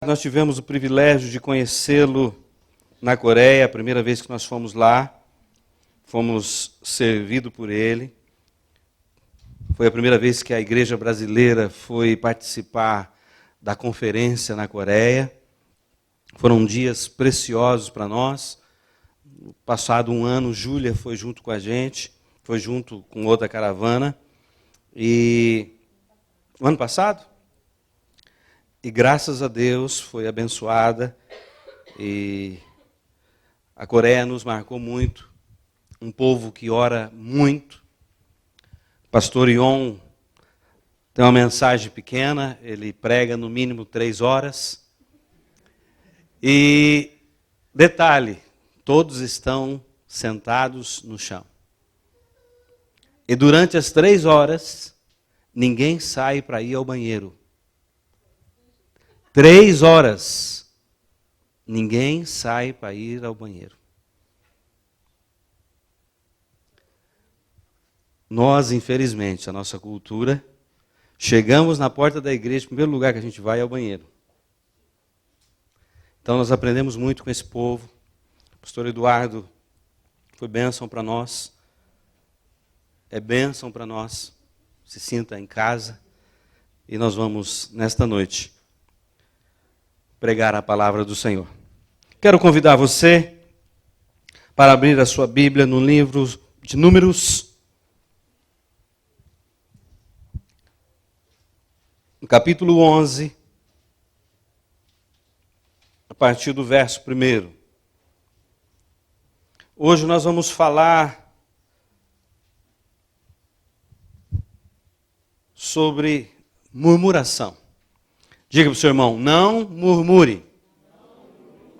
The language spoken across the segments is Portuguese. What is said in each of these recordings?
Nós tivemos o privilégio de conhecê-lo na Coreia, a primeira vez que nós fomos lá, fomos servidos por ele. Foi a primeira vez que a igreja brasileira foi participar da conferência na Coreia. Foram dias preciosos para nós. Passado um ano, Júlia foi junto com a gente, foi junto com outra caravana. E o ano passado? E graças a Deus foi abençoada e a Coreia nos marcou muito, um povo que ora muito. Pastor Yon tem uma mensagem pequena, ele prega no mínimo 3 horas. E detalhe, todos estão sentados no chão. E durante as 3 horas, ninguém sai para ir ao banheiro. 3 horas, ninguém sai para ir ao banheiro. Nós, infelizmente, a nossa cultura, chegamos na porta da igreja, o primeiro lugar que a gente vai é ao banheiro. Então nós aprendemos muito com esse povo. O pastor Eduardo foi bênção para nós. É bênção para nós. Se sinta em casa. E nós vamos, nesta noite, pregar a palavra do Senhor. Quero convidar você para abrir a sua Bíblia no livro de Números, no capítulo 11, a partir do verso 1. Hoje nós vamos falar sobre murmuração. Diga para o seu irmão, não murmure.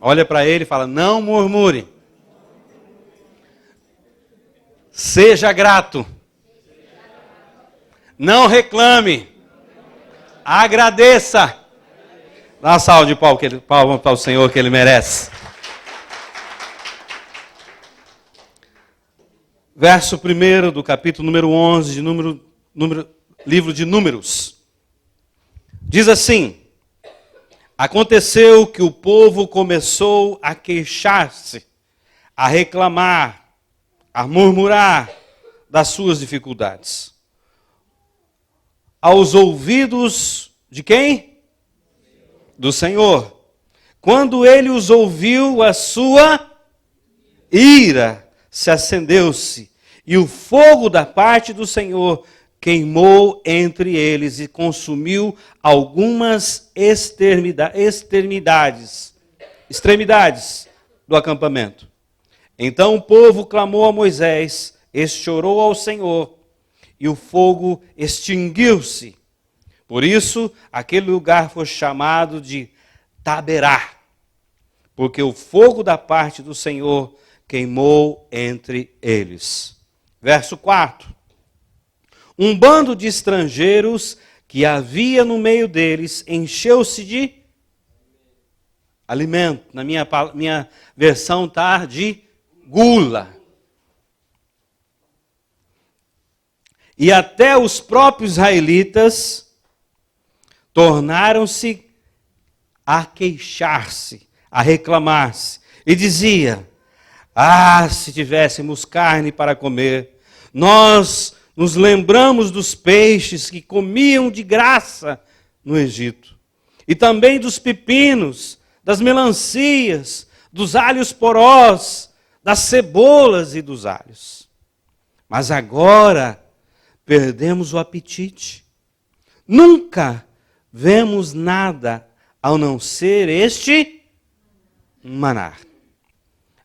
Olha para ele e fala, não murmure. Seja grato. Não reclame. Agradeça. Dá uma salva de palmas para o Senhor que Ele merece. Verso 1 do capítulo número 11, livro de Números. Diz assim: aconteceu que o povo começou a queixar-se, a reclamar, a murmurar das suas dificuldades. Aos ouvidos de quem? Do Senhor. Quando ele os ouviu, a sua ira se acendeu-se, e o fogo da parte do Senhor queimou entre eles e consumiu algumas extremidades do acampamento. Então o povo clamou a Moisés, este chorou ao Senhor, e o fogo extinguiu-se. Por isso, aquele lugar foi chamado de Taberá, porque o fogo da parte do Senhor queimou entre eles. Verso 4. Um bando de estrangeiros que havia no meio deles encheu-se de alimento. Na minha versão está de gula. E até os próprios israelitas tornaram-se a queixar-se, a reclamar-se. E dizia, se tivéssemos carne para comer, nós nos lembramos dos peixes que comiam de graça no Egito. E também dos pepinos, das melancias, dos alhos porós, das cebolas e dos alhos. Mas agora perdemos o apetite. Nunca vemos nada ao não ser este maná.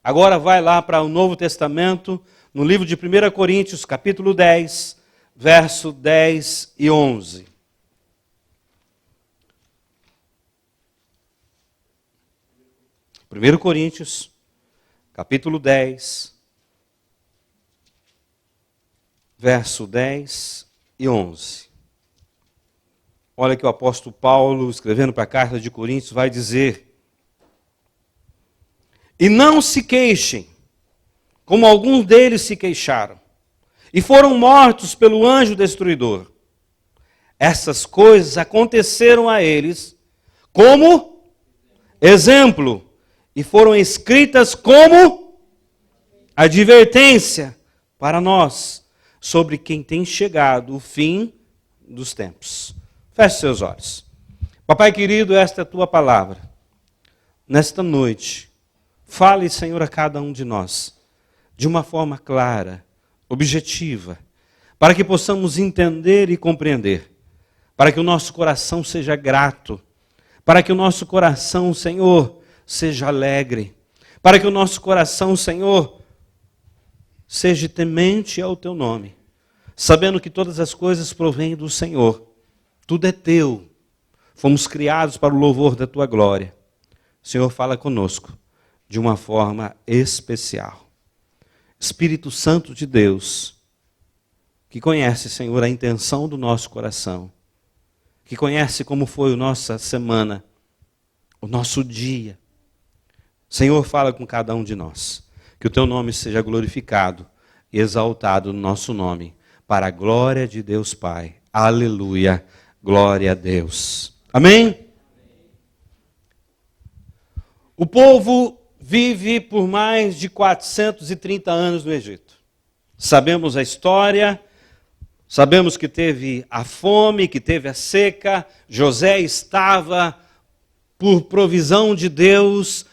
Agora vai lá para o Novo Testamento, no livro de 1 Coríntios, capítulo 10, verso 10 e 11. Primeiro Coríntios, capítulo 10, verso 10 e 11. Olha que o apóstolo Paulo, escrevendo para a carta de Coríntios, vai dizer: e não se queixem, como alguns deles se queixaram, e foram mortos pelo anjo destruidor. Essas coisas aconteceram a eles como exemplo, e foram escritas como advertência para nós sobre quem tem chegado o fim dos tempos. Feche seus olhos. Papai querido, esta é a tua palavra. Nesta noite, fale, Senhor, a cada um de nós, de uma forma clara, objetiva, para que possamos entender e compreender, para que o nosso coração seja grato, para que o nosso coração, Senhor, seja alegre, para que o nosso coração, Senhor, seja temente ao teu nome, sabendo que todas as coisas provêm do Senhor, tudo é teu, fomos criados para o louvor da tua glória. Senhor, fala conosco de uma forma especial. Espírito Santo de Deus, que conhece, Senhor, a intenção do nosso coração, que conhece como foi a nossa semana, o nosso dia. Senhor, fala com cada um de nós. Que o teu nome seja glorificado e exaltado no nosso nome, para a glória de Deus Pai. Aleluia. Glória a Deus. Amém? O povo vive por mais de 430 anos no Egito. Sabemos a história, sabemos que teve a fome, que teve a seca. José estava, por provisão de Deus,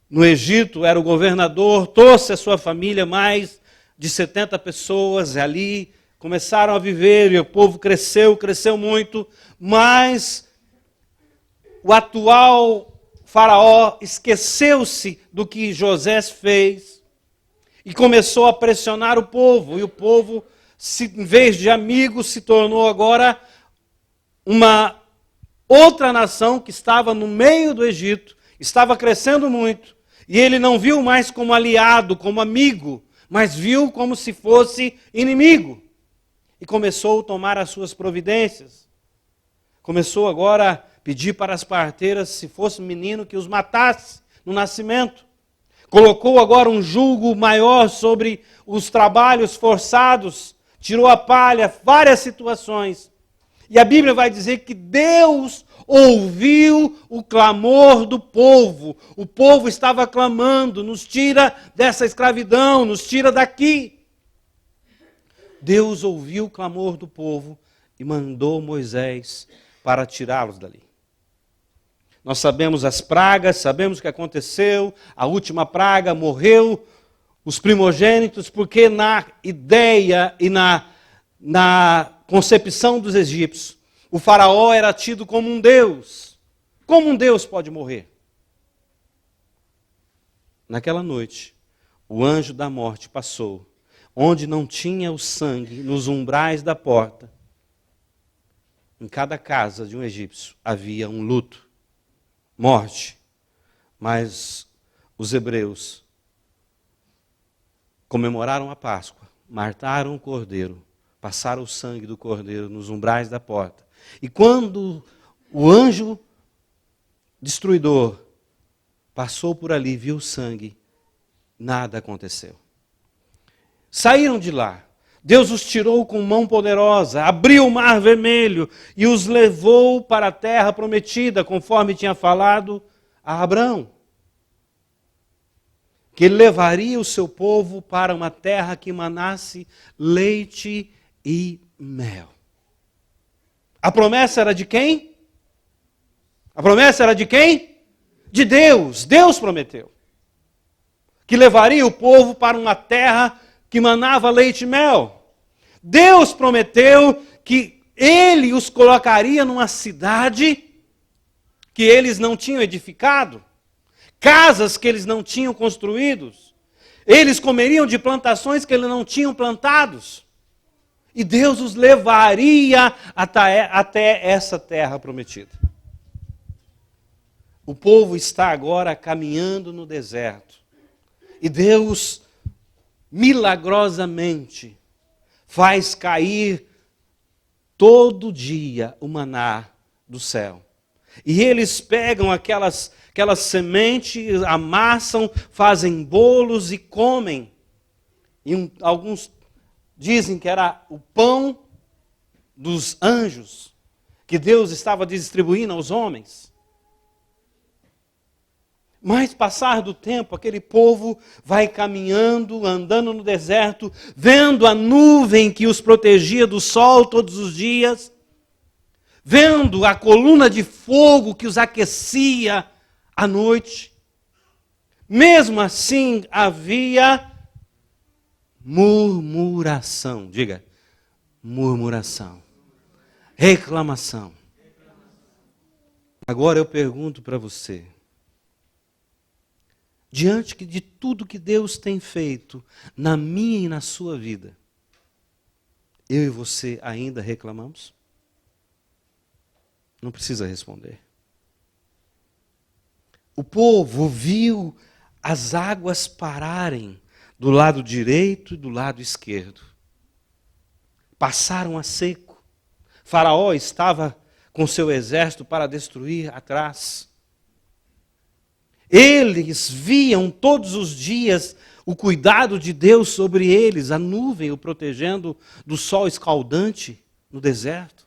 no Egito, era o governador, trouxe a sua família, mais de 70 pessoas ali, começaram a viver e o povo cresceu muito, mas o atual faraó esqueceu-se do que José fez e começou a pressionar o povo, e o povo, em vez de amigo, se tornou agora uma outra nação que estava no meio do Egito, estava crescendo muito, e ele não viu mais como aliado, como amigo, mas viu como se fosse inimigo. E começou a tomar as suas providências. Começou agora a pedir para as parteiras, se fosse menino, que os matasse no nascimento. Colocou agora um julgo maior sobre os trabalhos forçados, tirou a palha, várias situações. E a Bíblia vai dizer que Deus ouviu o clamor do povo. O povo estava clamando, nos tira dessa escravidão, nos tira daqui. Deus ouviu o clamor do povo e mandou Moisés para tirá-los dali. Nós sabemos as pragas, sabemos o que aconteceu. A última praga, morreu os primogênitos, porque na ideia e na concepção dos egípcios, o faraó era tido como um deus. Como um deus pode morrer? Naquela noite, o anjo da morte passou, onde não tinha o sangue, nos umbrais da porta. Em cada casa de um egípcio havia um luto, morte. Mas os hebreus comemoraram a Páscoa, mataram o cordeiro, passaram o sangue do cordeiro nos umbrais da porta. E quando o anjo destruidor passou por ali, viu o sangue, nada aconteceu. Saíram de lá. Deus os tirou com mão poderosa, abriu o mar vermelho e os levou para a terra prometida, conforme tinha falado a Abraão. Que ele levaria o seu povo para uma terra que manasse leite e mel. A promessa era de quem? A promessa era de quem? De Deus. Deus prometeu que levaria o povo para uma terra que manava leite e mel. Deus prometeu que ele os colocaria numa cidade que eles não tinham edificado, casas que eles não tinham construídos, eles comeriam de plantações que eles não tinham plantados. E Deus os levaria até essa terra prometida. O povo está agora caminhando no deserto. E Deus, milagrosamente, faz cair todo dia o maná do céu. E eles pegam aquelas sementes, amassam, fazem bolos e comem. E alguns dizem que era o pão dos anjos que Deus estava distribuindo aos homens. Mas, passar do tempo, aquele povo vai caminhando, andando no deserto, vendo a nuvem que os protegia do sol todos os dias, vendo a coluna de fogo que os aquecia à noite. Mesmo assim, havia murmuração. Diga, murmuração. Reclamação. Agora eu pergunto para você, diante de tudo que Deus tem feito na minha e na sua vida, eu e você ainda reclamamos? Não precisa responder. O povo viu as águas pararem do lado direito e do lado esquerdo. Passaram a seco. Faraó estava com seu exército para destruir atrás. Eles viam todos os dias o cuidado de Deus sobre eles, a nuvem o protegendo do sol escaldante no deserto.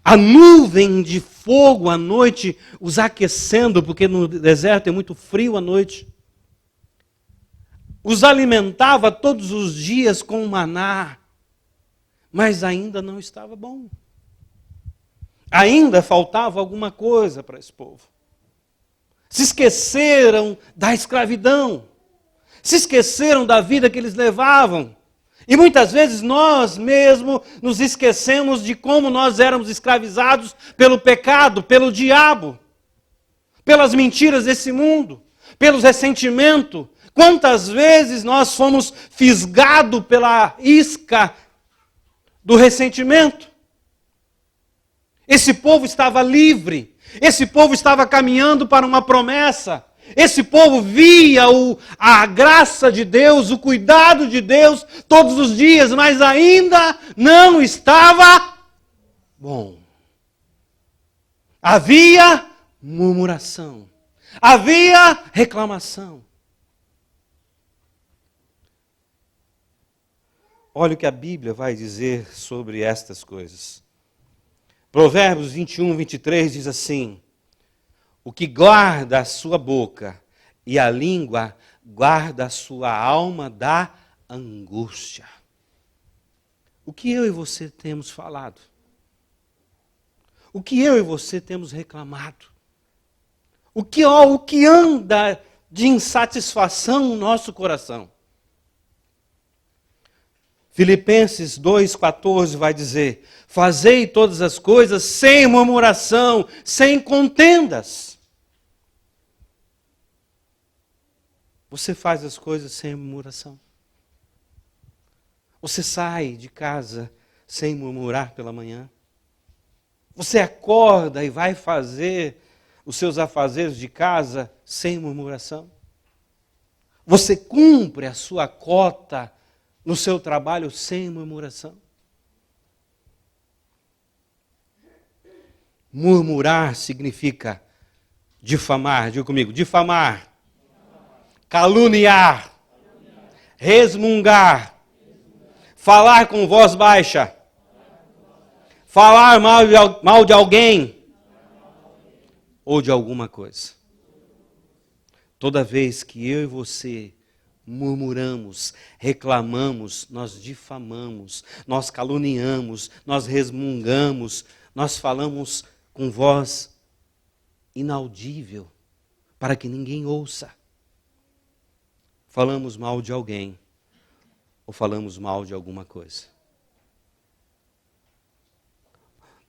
A nuvem de fogo à noite os aquecendo, porque no deserto é muito frio à noite. Os alimentava todos os dias com maná, mas ainda não estava bom. Ainda faltava alguma coisa para esse povo. Se esqueceram da escravidão. Se esqueceram da vida que eles levavam. E muitas vezes nós mesmos nos esquecemos de como nós éramos escravizados pelo pecado, pelo diabo, pelas mentiras desse mundo, pelos ressentimentos. Quantas vezes nós fomos fisgados pela isca do ressentimento? Esse povo estava livre, esse povo estava caminhando para uma promessa. Esse povo via a graça de Deus, o cuidado de Deus todos os dias, mas ainda não estava bom. Havia murmuração, havia reclamação. Olha o que a Bíblia vai dizer sobre estas coisas. Provérbios 21, 23 diz assim: o que guarda a sua boca e a língua guarda a sua alma da angústia. O que eu e você temos falado? O que eu e você temos reclamado? O que anda de insatisfação no nosso coração? Filipenses 2,14 vai dizer: fazei todas as coisas sem murmuração, sem contendas. Você faz as coisas sem murmuração? Você sai de casa sem murmurar pela manhã? Você acorda e vai fazer os seus afazeres de casa sem murmuração? Você cumpre a sua cota no seu trabalho sem murmuração? Murmurar significa difamar. Diga comigo, difamar. Caluniar. Resmungar. Falar com voz baixa. Falar mal de alguém. Ou de alguma coisa. Toda vez que eu e você murmuramos, reclamamos, nós difamamos, nós caluniamos, nós resmungamos, nós falamos com voz inaudível, para que ninguém ouça. Falamos mal de alguém, ou falamos mal de alguma coisa.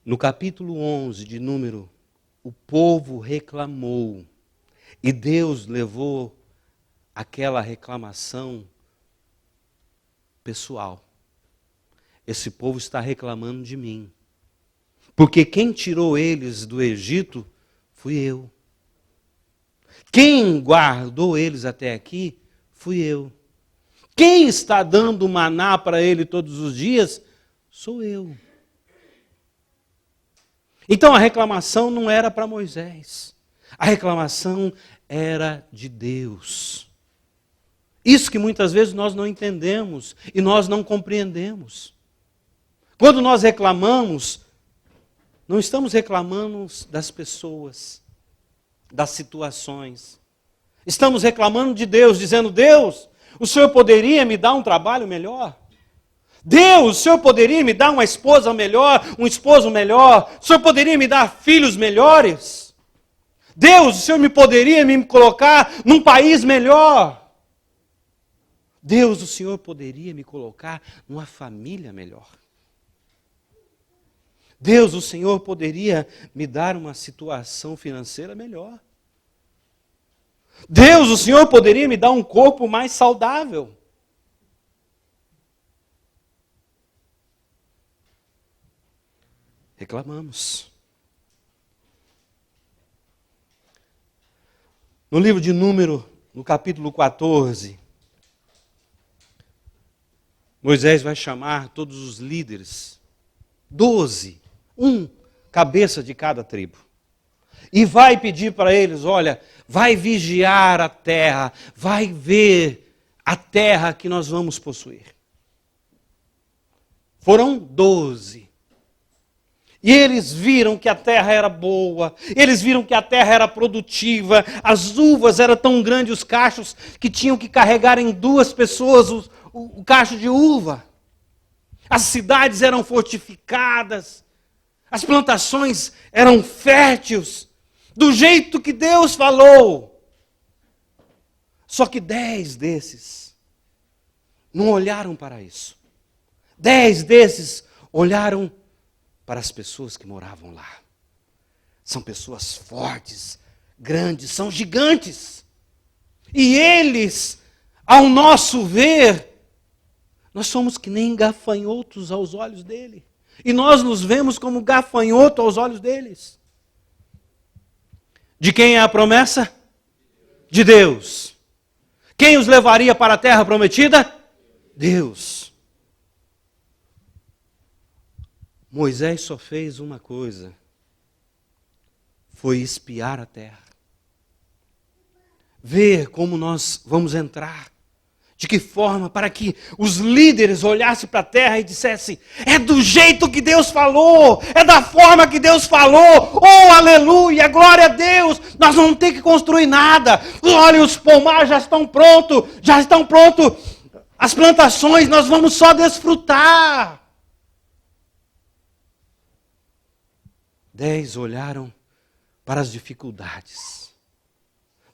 No capítulo 11 de Número, o povo reclamou, e Deus levou aquela reclamação pessoal. Esse povo está reclamando de mim. Porque quem tirou eles do Egito fui eu. Quem guardou eles até aqui fui eu. Quem está dando maná para ele todos os dias sou eu. Então a reclamação não era para Moisés. A reclamação era de Deus. Isso que muitas vezes nós não entendemos e nós não compreendemos. Quando nós reclamamos, não estamos reclamando das pessoas. das situações. Estamos reclamando de Deus, dizendo: Deus, o Senhor poderia me dar um trabalho melhor? Deus, o Senhor poderia me dar uma esposa melhor, um esposo melhor? O Senhor poderia me dar filhos melhores? Deus, o Senhor poderia me colocar num país melhor? Deus, o Senhor poderia me colocar numa família melhor? Deus, o Senhor poderia me dar uma situação financeira melhor? Deus, o Senhor poderia me dar um corpo mais saudável? Reclamamos. No livro de Número, no capítulo 14, Moisés vai chamar todos os líderes, 12, um cabeça de cada tribo, e vai pedir para eles: olha, vai vigiar a terra, vai ver a terra que nós vamos possuir. Foram 12. E eles viram que a terra era boa, eles viram que a terra era produtiva, as uvas eram tão grandes, os cachos, que tinham que carregar em 2 pessoas o cacho de uva. As cidades eram fortificadas, as plantações eram férteis, do jeito que Deus falou. Só que 10 desses não olharam para isso. 10 desses olharam para as pessoas que moravam lá. São pessoas fortes, grandes, são gigantes. E eles, ao nosso ver, nós somos que nem gafanhotos aos olhos dele. E nós nos vemos como gafanhoto aos olhos deles. De quem é a promessa? De Deus. Quem os levaria para a terra prometida? Deus. Moisés só fez uma coisa: foi espiar a terra. Ver como nós vamos entrar. De que forma? Para que os líderes olhassem para a terra e dissessem: é do jeito que Deus falou, é da forma que Deus falou, oh aleluia, glória a Deus, nós não vamos ter que construir nada. Olha, os pomares já estão prontos, as plantações, nós vamos só desfrutar. 10 olharam para as dificuldades.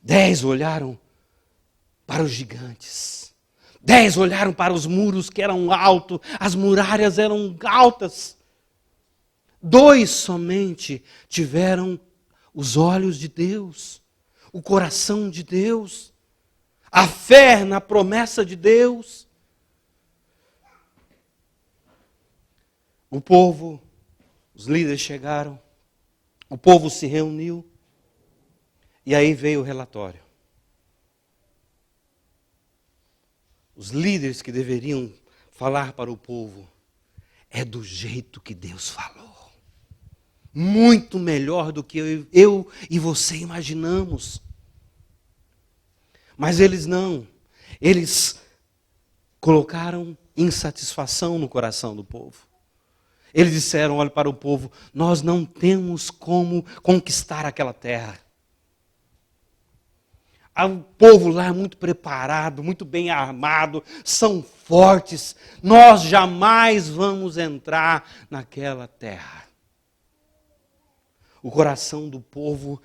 10 olharam para os gigantes. 10 olharam para os muros que eram altos, as muralhas eram altas. 2 somente tiveram os olhos de Deus, o coração de Deus, a fé na promessa de Deus. O povo, os líderes chegaram, o povo se reuniu, e aí veio o relatório. Os líderes que deveriam falar para o povo: é do jeito que Deus falou. Muito melhor do que eu e você imaginamos. Mas eles não. Eles colocaram insatisfação no coração do povo. Eles disseram: olha para o povo, nós não temos como conquistar aquela terra. O povo lá é muito preparado, muito bem armado, são fortes. Nós jamais vamos entrar naquela terra. O coração do povo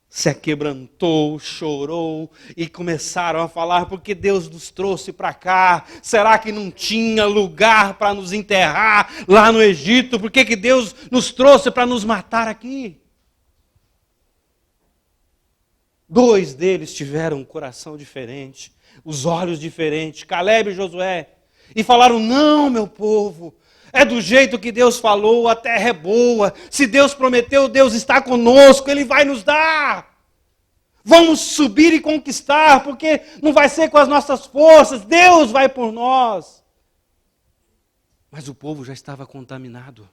se aquebrantou, chorou e começaram a falar: porque Deus nos trouxe para cá? Será que não tinha lugar para nos enterrar lá no Egito? Por que Deus nos trouxe para nos matar aqui? 2 deles tiveram um coração diferente, os olhos diferentes, Calebe e Josué, e falaram: não, meu povo, é do jeito que Deus falou, a terra é boa, se Deus prometeu, Deus está conosco, Ele vai nos dar. Vamos subir e conquistar, porque não vai ser com as nossas forças, Deus vai por nós. Mas o povo já estava contaminado.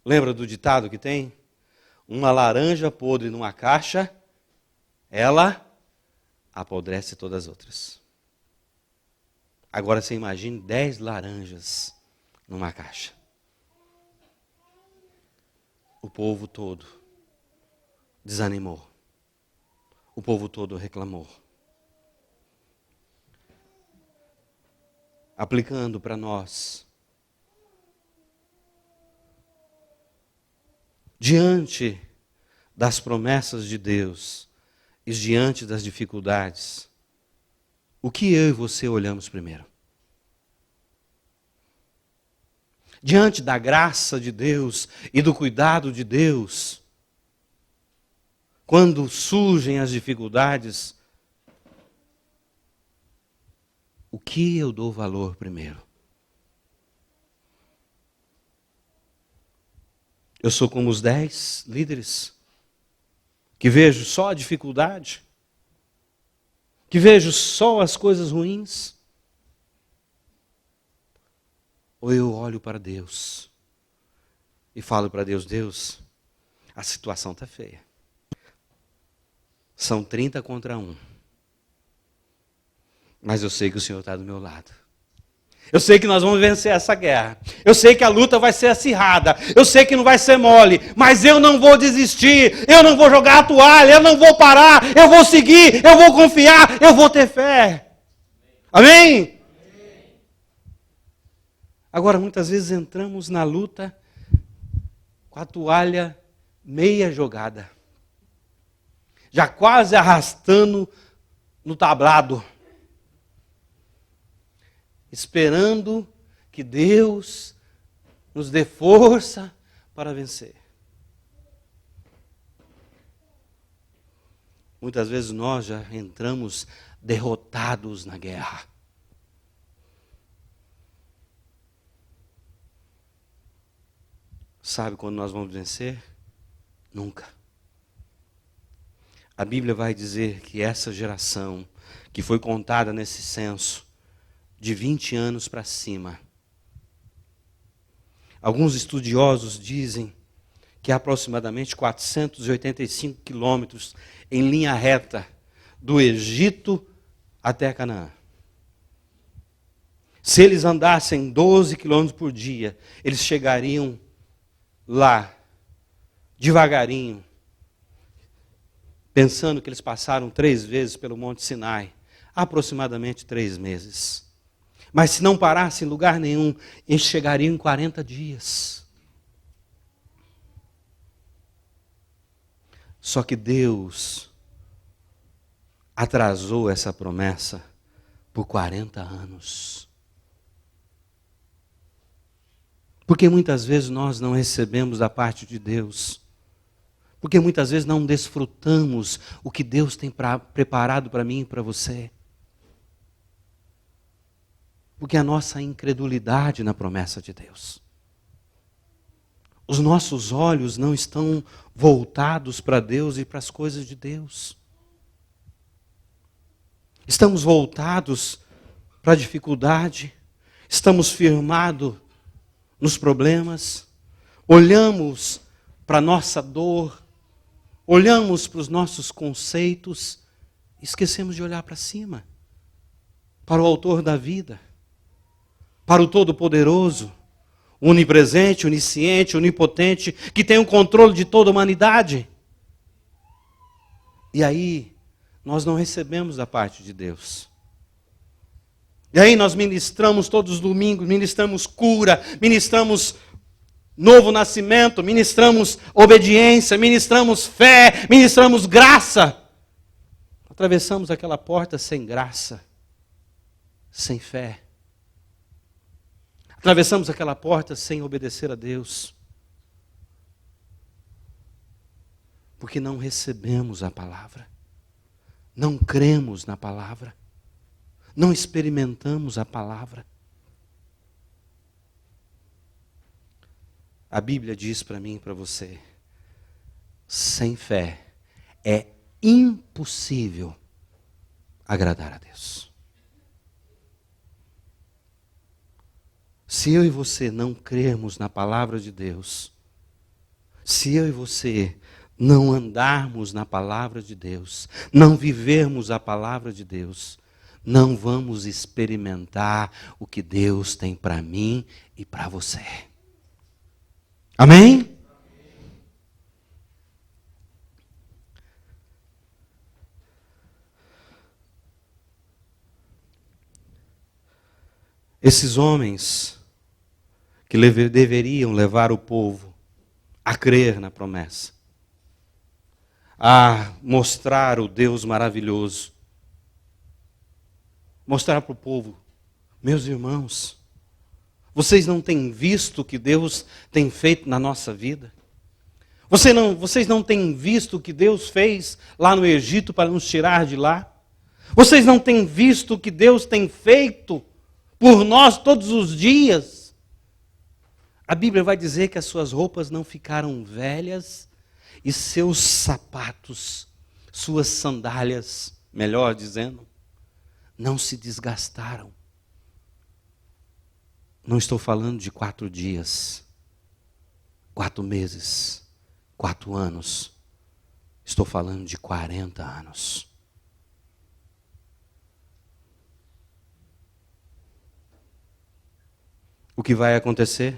Lembra do ditado que tem? Uma laranja podre numa caixa, ela apodrece todas as outras. Agora você imagine 10 laranjas numa caixa. O povo todo desanimou. O povo todo reclamou. Aplicando para nós, diante das promessas de Deus e diante das dificuldades, o que eu e você olhamos primeiro? Diante da graça de Deus e do cuidado de Deus, quando surgem as dificuldades, o que eu dou valor primeiro? Eu sou como os 10 líderes, que vejo só a dificuldade, que vejo só as coisas ruins? Ou eu olho para Deus e falo para Deus, Deus, a situação está feia. São 30 contra 1. Mas eu sei que o Senhor está do meu lado. Eu sei que nós vamos vencer essa guerra. Eu sei que a luta vai ser acirrada. Eu sei que não vai ser mole. Mas eu não vou desistir. Eu não vou jogar a toalha. Eu não vou parar. Eu vou seguir. Eu vou confiar. Eu vou ter fé. Amém? Agora, muitas vezes entramos na luta com a toalha meia jogada. Já quase arrastando no tablado. Esperando que Deus nos dê força para vencer. Muitas vezes nós já entramos derrotados na guerra. Sabe quando nós vamos vencer? Nunca. A Bíblia vai dizer que essa geração que foi contada nesse censo, de 20 anos para cima, alguns estudiosos dizem que há aproximadamente 485 quilômetros em linha reta do Egito até Canaã. Se eles andassem 12 quilômetros por dia, eles chegariam lá, devagarinho, pensando que eles passaram 3 vezes pelo Monte Sinai, aproximadamente 3 meses. Mas se não parassem em lugar nenhum, eles chegariam em 40 dias. Só que Deus atrasou essa promessa por 40 anos. Porque muitas vezes nós não recebemos da parte de Deus. Porque muitas vezes não desfrutamos o que Deus tem preparado para mim e para você. Porque a nossa incredulidade na promessa de Deus. Os nossos olhos não estão voltados para Deus e para as coisas de Deus. Estamos voltados para a dificuldade. Estamos firmados nos problemas. Olhamos para a nossa dor. Olhamos para os nossos conceitos. Esquecemos de olhar para cima. Para o autor da vida. Para o Todo-Poderoso, onipresente, onisciente, onipotente, que tem o controle de toda a humanidade. E aí, nós não recebemos da parte de Deus. E aí nós ministramos todos os domingos, ministramos cura, ministramos novo nascimento, ministramos obediência, ministramos fé, ministramos graça. Atravessamos aquela porta sem graça, sem fé. Atravessamos aquela porta sem obedecer a Deus. Porque não recebemos a palavra. Não cremos na palavra. Não experimentamos a palavra. A Bíblia diz para mim e para você, sem fé é impossível agradar a Deus. Se eu e você não crermos na palavra de Deus, se eu e você não andarmos na palavra de Deus, não vivermos a palavra de Deus, não vamos experimentar o que Deus tem para mim e para você. Amém? Esses homens que deveriam levar o povo a crer na promessa, a mostrar o Deus maravilhoso, mostrar para o povo, meus irmãos, vocês não têm visto o que Deus tem feito na nossa vida? Vocês não têm visto o que Deus fez lá no Egito para nos tirar de lá? Vocês não têm visto o que Deus tem feito por nós todos os dias? A Bíblia vai dizer que as suas roupas não ficaram velhas e seus sapatos, suas sandálias, melhor dizendo, não se desgastaram. Não estou falando de 4 dias, 4 meses, 4 anos. Estou falando de 40 anos. O que vai acontecer?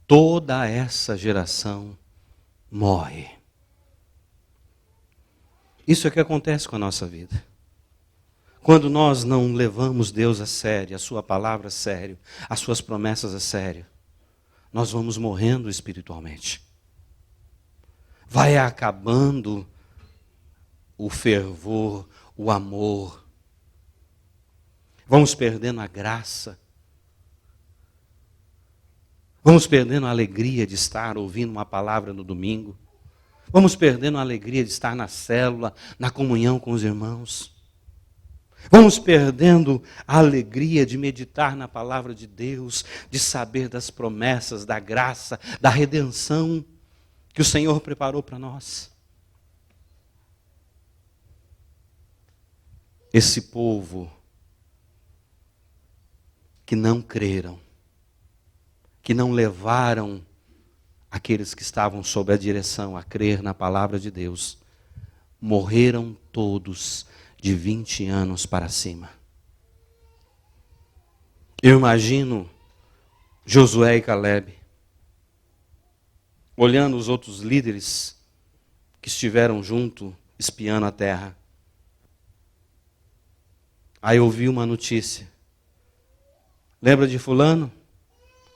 Toda essa geração morre. Isso é o que acontece com a nossa vida. Quando nós não levamos Deus a sério, a sua palavra a sério, as suas promessas a sério, nós vamos morrendo espiritualmente. Vai acabando o fervor, o amor. Vamos perdendo a graça. Vamos perdendo a alegria de estar ouvindo uma palavra no domingo. Vamos perdendo a alegria de estar na célula, na comunhão com os irmãos. Vamos perdendo a alegria de meditar na palavra de Deus, de saber das promessas, da graça, da redenção que o Senhor preparou para nós. Esse povo que não creram, que não levaram aqueles que estavam sob a direção a crer na palavra de Deus, morreram todos de 20 anos para cima. Eu imagino Josué e Calebe olhando os outros líderes que estiveram junto, espiando a terra. Aí ouvi uma notícia. Lembra de fulano?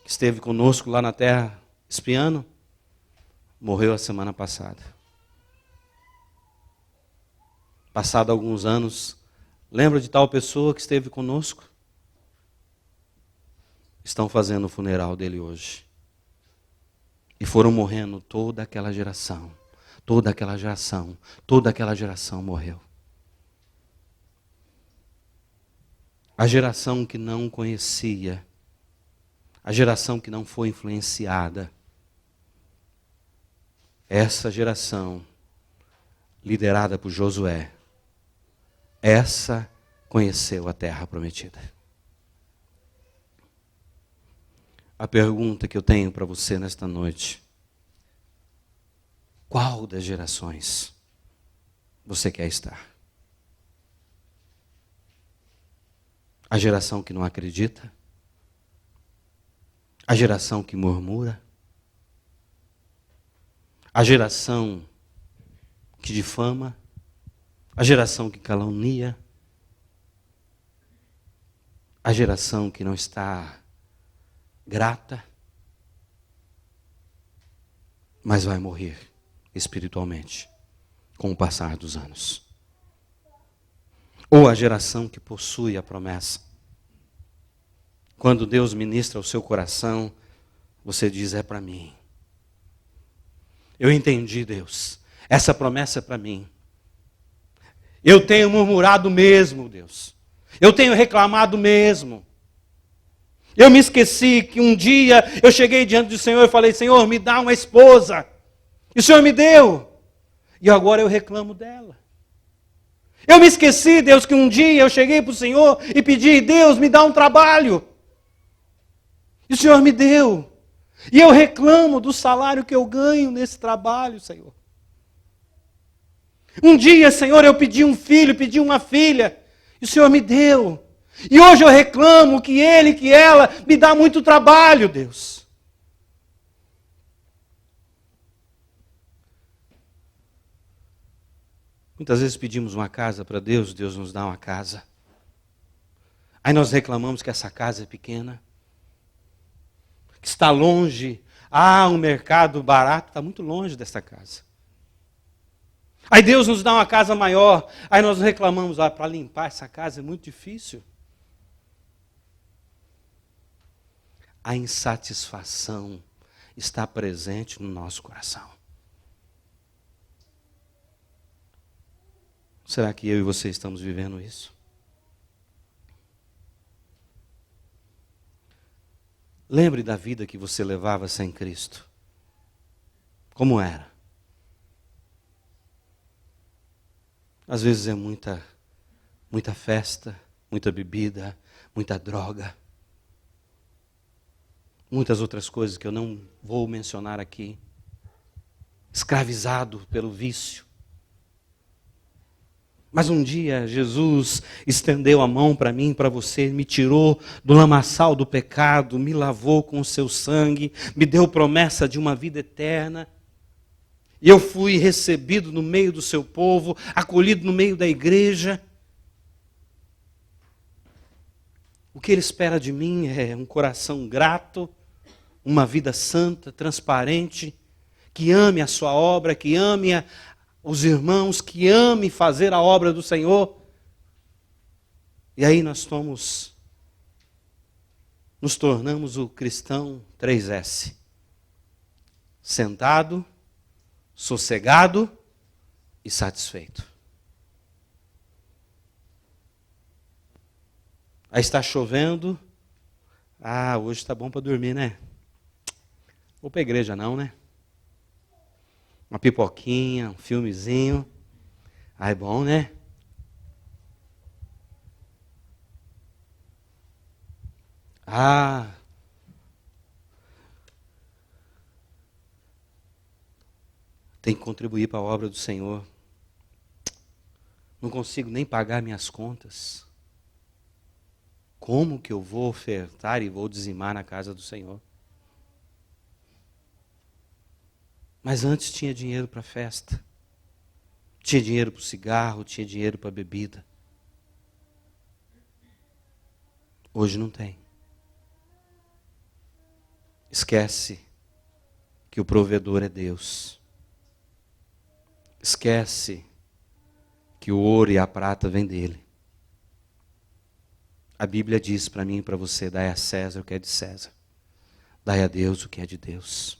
Que esteve conosco lá na terra, espiando? Morreu a semana passada. Passado alguns anos, lembra de tal pessoa que esteve conosco? Estão fazendo o funeral dele hoje. E foram morrendo toda aquela geração. Toda aquela geração. Toda aquela geração morreu. A geração que não conhecia. A geração que não foi influenciada. Essa geração, liderada por Josué, essa conheceu a terra prometida. A pergunta que eu tenho para você nesta noite: qual das gerações você quer estar? A geração que não acredita? A geração que murmura? A geração que difama? A geração que calunia? A geração que não está grata, mas vai morrer espiritualmente com o passar dos anos? Ou a geração que possui a promessa? Quando Deus ministra o seu coração, você diz: é para mim. Eu entendi, Deus. Essa promessa é para mim. Eu tenho murmurado mesmo, Deus. Eu tenho reclamado mesmo. Eu me esqueci que um dia eu cheguei diante do Senhor e falei: Senhor, me dá uma esposa. E o Senhor me deu. E agora eu reclamo dela. Eu me esqueci, Deus, que um dia eu cheguei para o Senhor e pedi: Deus, me dá um trabalho. E o Senhor me deu. E eu reclamo do salário que eu ganho nesse trabalho, Senhor. Um dia, Senhor, eu pedi um filho, pedi uma filha, e o Senhor me deu. E hoje eu reclamo que ele, que ela, me dá muito trabalho, Deus. Muitas vezes pedimos uma casa para Deus, Deus nos dá uma casa. Aí nós reclamamos que essa casa é pequena, que está longe. Um mercado barato está muito longe dessa casa. Aí Deus nos dá uma casa maior. Aí nós reclamamos, para limpar essa casa é muito difícil. A insatisfação está presente no nosso coração. Será que eu e você estamos vivendo isso? Lembre da vida que você levava sem Cristo. Como era? Às vezes é muita festa, muita bebida, muita droga. Muitas outras coisas que eu não vou mencionar aqui. Escravizado pelo vício. Mas um dia Jesus estendeu a mão para mim, para você, me tirou do lamaçal do pecado, me lavou com o seu sangue, me deu promessa de uma vida eterna. E eu fui recebido no meio do seu povo, acolhido no meio da igreja. O que Ele espera de mim é um coração grato, uma vida santa, transparente, que ame a sua obra, que ame os irmãos, que ame fazer a obra do Senhor. E aí nós nos tornamos o cristão 3S. Sentado, sossegado e satisfeito. Aí está chovendo. Hoje está bom para dormir, né? Vou para a igreja não, né? Uma pipoquinha, um filmezinho. É bom, né? Tem que contribuir para a obra do Senhor. Não consigo nem pagar minhas contas. Como que eu vou ofertar e vou dizimar na casa do Senhor? Mas antes tinha dinheiro para festa. Tinha dinheiro para o cigarro, tinha dinheiro para a bebida. Hoje não tem. Esquece que o provedor é Deus. Esquece que o ouro e a prata vêm dele. A Bíblia diz para mim e para você: dai a César o que é de César. Dai a Deus o que é de Deus.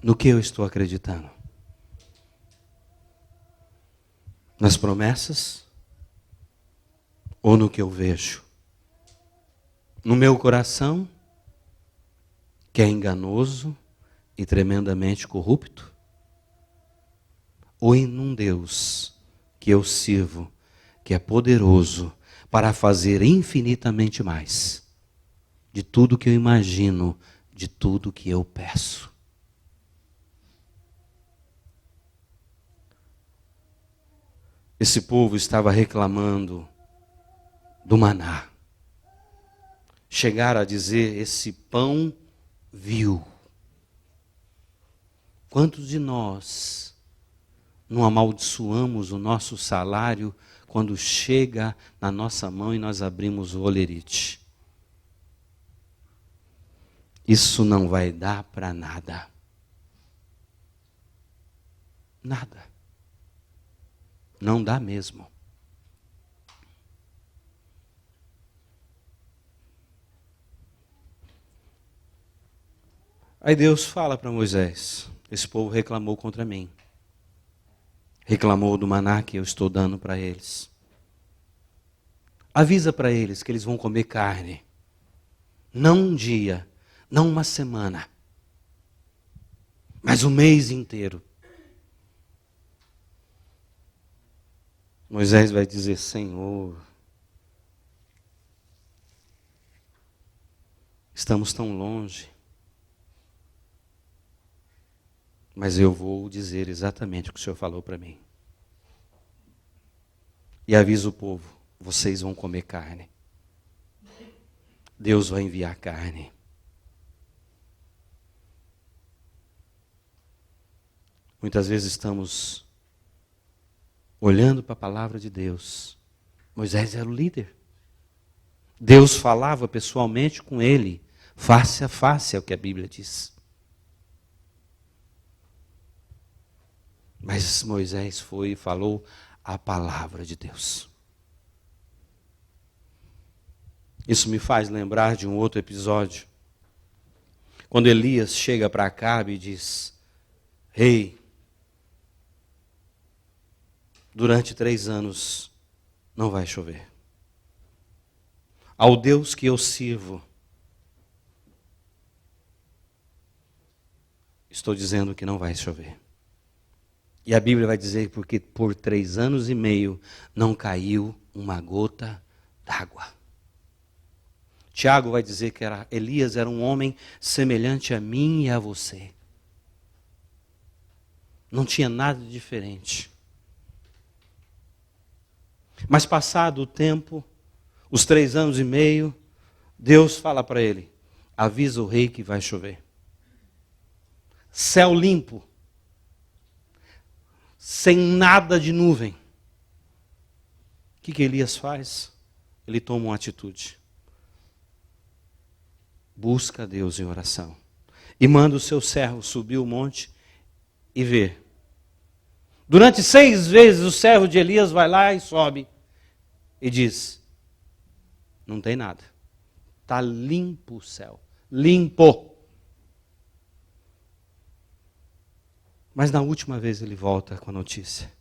No que eu estou acreditando? Nas promessas? Ou no que eu vejo? No meu coração, que é enganoso e tremendamente corrupto? Ou em um Deus que eu sirvo, que é poderoso para fazer infinitamente mais de tudo que eu imagino, de tudo que eu peço? Esse povo estava reclamando do maná. Chegaram a dizer: esse pão vil. Quantos de nós não amaldiçoamos o nosso salário quando chega na nossa mão e nós abrimos o olerite? Isso não vai dar para nada. Nada. Não dá mesmo. Aí Deus fala para Moisés: esse povo reclamou contra mim. Reclamou do maná que eu estou dando para eles. Avisa para eles que eles vão comer carne. Não um dia, não uma semana, mas o mês inteiro. Moisés vai dizer: Senhor, estamos tão longe, mas eu vou dizer exatamente o que o Senhor falou para mim. E avisa o povo: vocês vão comer carne. Deus vai enviar carne. Muitas vezes estamos olhando para a palavra de Deus. Moisés era o líder. Deus falava pessoalmente com ele, face a face, é o que a Bíblia diz. Mas Moisés foi e falou a palavra de Deus. Isso me faz lembrar de um outro episódio. Quando Elias chega para Acabe e diz: Rei, durante 3 anos não vai chover. Ao Deus que eu sirvo, estou dizendo que não vai chover. E a Bíblia vai dizer porque por 3 anos e meio não caiu uma gota d'água. Tiago vai dizer que Elias era um homem semelhante a mim e a você. Não tinha nada de diferente. Mas passado o tempo, os 3 anos e meio, Deus fala para ele: avisa o rei que vai chover. Céu limpo, sem nada de nuvem. O que Elias faz? Ele toma uma atitude. Busca a Deus em oração. E manda o seu servo subir o monte e ver. Durante 6 vezes o servo de Elias vai lá e sobe. E diz: não tem nada. Está limpo o céu. Limpo. Mas na última vez ele volta com a notícia: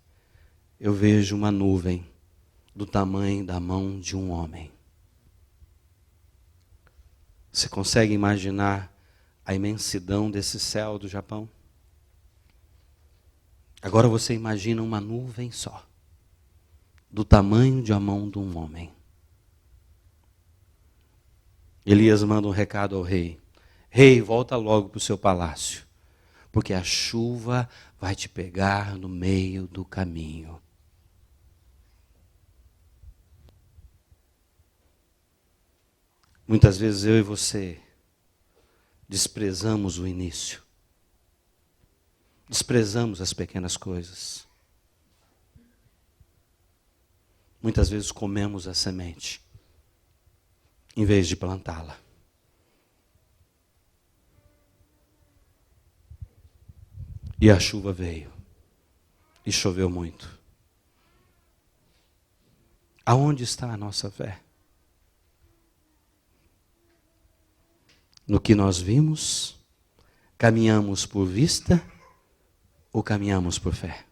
eu vejo uma nuvem do tamanho da mão de um homem. Você consegue imaginar a imensidão desse céu do Japão? Agora você imagina uma nuvem só, do tamanho de a mão de um homem. Elias manda um recado ao rei: rei, volta logo para o seu palácio, porque a chuva vai te pegar no meio do caminho. Muitas vezes eu e você desprezamos o início. Desprezamos as pequenas coisas. Muitas vezes comemos a semente, em vez de plantá-la. E a chuva veio. E choveu muito. Aonde está a nossa fé? No que nós vimos? Caminhamos por vista ou caminhamos por fé?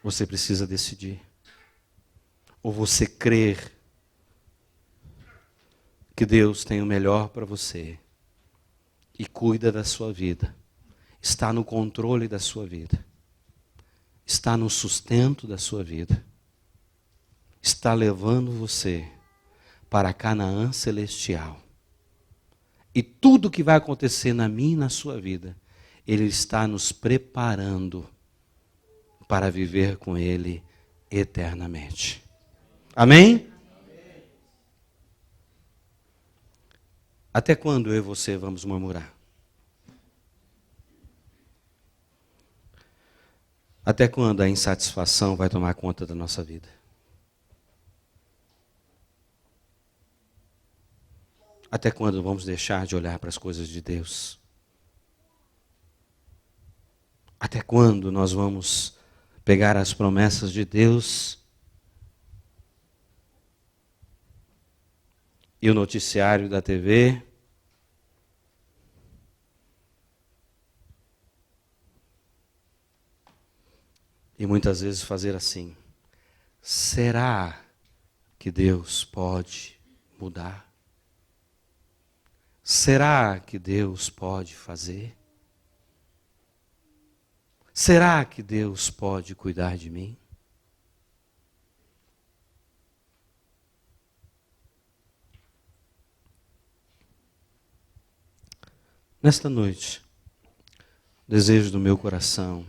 Você precisa decidir. Ou você crer que Deus tem o melhor para você e cuida da sua vida, está no controle da sua vida, está no sustento da sua vida, está levando você para Canaã celestial. E tudo que vai acontecer na minha e na sua vida, Ele está nos preparando para viver com Ele eternamente. Amém? Até quando eu e você vamos murmurar? Até quando a insatisfação vai tomar conta da nossa vida? Até quando vamos deixar de olhar para as coisas de Deus? Até quando nós vamos pegar as promessas de Deus e o noticiário da TV e muitas vezes fazer assim: será que Deus pode mudar? Será que Deus pode fazer? Será que Deus pode cuidar de mim? Nesta noite, o desejo do meu coração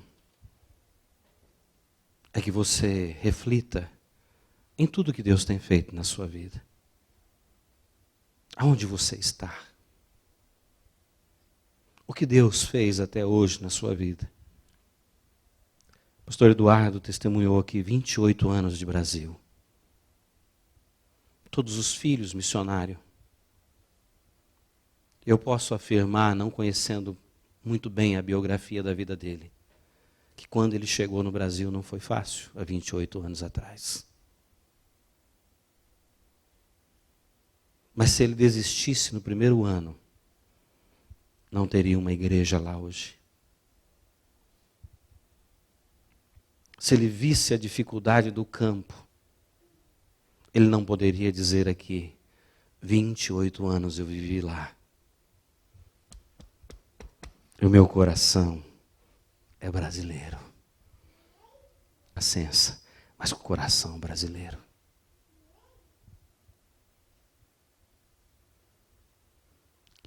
é que você reflita em tudo que Deus tem feito na sua vida. Aonde você está? o que Deus fez até hoje na sua vida. O pastor Eduardo testemunhou aqui 28 anos de Brasil. Todos os filhos missionários. Eu posso afirmar, não conhecendo muito bem a biografia da vida dele, que quando ele chegou no Brasil não foi fácil, há 28 anos atrás. Mas se ele desistisse no primeiro ano, não teria uma igreja lá hoje. Se ele visse a dificuldade do campo, ele não poderia dizer aqui, 28 anos eu vivi lá. E o meu coração é brasileiro. Licença, mas com o coração brasileiro.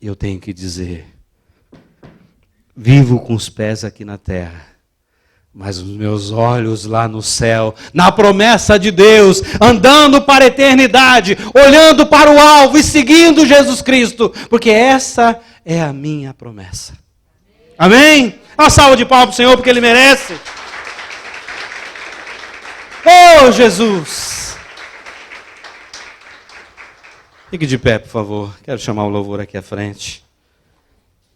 E eu tenho que dizer, vivo com os pés aqui na terra, mas os meus olhos lá no céu, na promessa de Deus, andando para a eternidade, olhando para o alvo e seguindo Jesus Cristo, porque essa é a minha promessa. Amém? Uma salva de palmas para o Senhor, porque Ele merece. Oh, Jesus! Fique de pé, por favor. Quero chamar o louvor aqui à frente.